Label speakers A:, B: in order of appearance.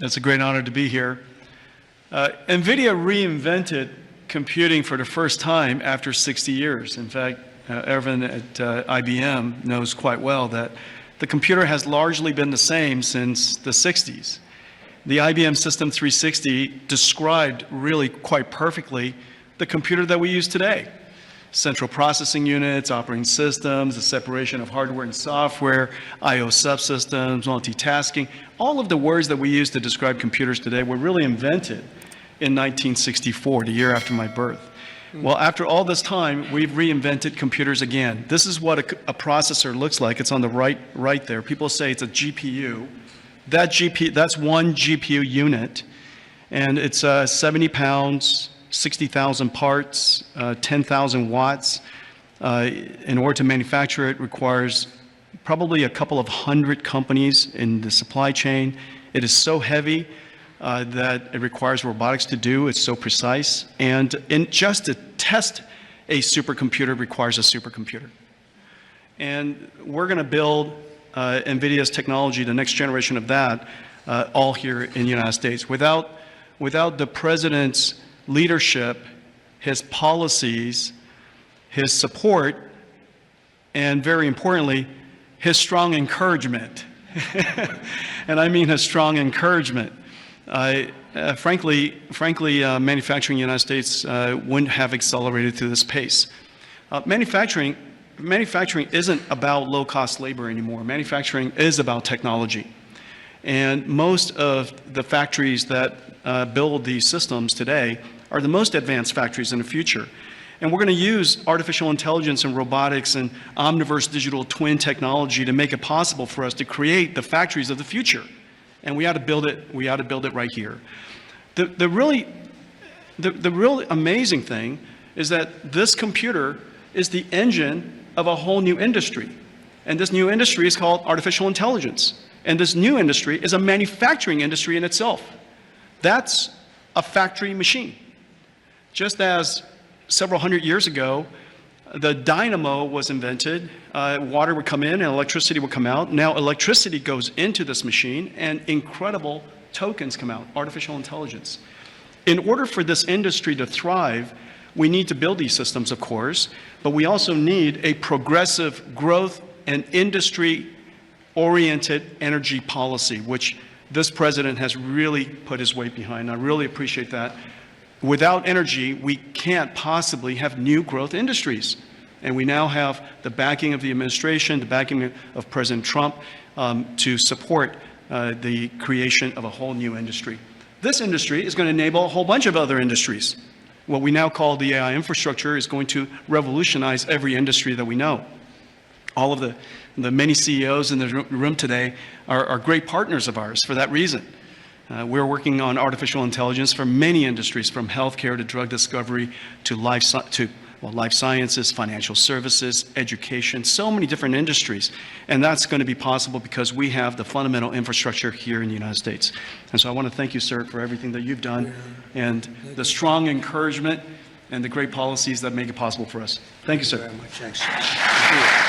A: It's a great honor to be here. NVIDIA reinvented computing for the first time after 60 years. In fact, Ervin at IBM knows quite well that the computer has largely been the same since the 60s. The IBM System 360 described really quite perfectly the computer that we use today. Central processing units, operating systems, the separation of hardware and software, I/O subsystems, multitasking. All of the words that we use to describe computers today were really invented in 1964, the year after my birth. Well, after all this time, we've reinvented computers again. This is what a processor looks like. It's on the right there. People say it's a GPU. That's one GPU unit, and it's 70 pounds, 60,000 parts, 10,000 watts. In order to manufacture it requires probably a couple of hundred companies in the supply chain. It is so heavy that it requires robotics to do. It's so precise. And just to test a supercomputer requires a supercomputer. And we're going to build NVIDIA's technology, the next generation of that, all here in the United States. Without the president's leadership, his policies, his support, and very importantly, his strong encouragement. And I mean his strong encouragement. Frankly, manufacturing in the United States wouldn't have accelerated to this pace. Manufacturing isn't about low-cost labor anymore. Manufacturing is about technology. And most of the factories that build these systems today are the most advanced factories in the future. And we're going to use artificial intelligence and robotics and omniverse digital twin technology to make it possible for us to create the factories of the future. And we ought to build it right here. The really amazing thing is that this computer is the engine of a whole new industry. And this new industry is called artificial intelligence. And this new industry is a manufacturing industry in itself. That's a factory machine. Just as several hundred years ago, the dynamo was invented, water would come in and electricity would come out. Now electricity goes into this machine and incredible tokens come out, artificial intelligence. In order for this industry to thrive, we need to build these systems, of course, but we also need a progressive growth and industry-oriented energy policy, which this president has really put his weight behind. I really appreciate that. Without energy, we can't possibly have new growth industries. And we now have the backing of the administration, the backing of President Trump to support the creation of a whole new industry. This industry is going to enable a whole bunch of other industries. What we now call the AI infrastructure is going to revolutionize every industry that we know. All of the many CEOs in the room today are great partners of ours for that reason. We're working on artificial intelligence for many industries, from healthcare to drug discovery to life sciences, financial services, education, so many different industries. And that's going to be possible because we have the fundamental infrastructure here in the United States. And so I want to thank you, sir, for everything that you've done and the strong encouragement and the great policies that make it possible for us. Thank you, sir.
B: Thank you very much. Thanks.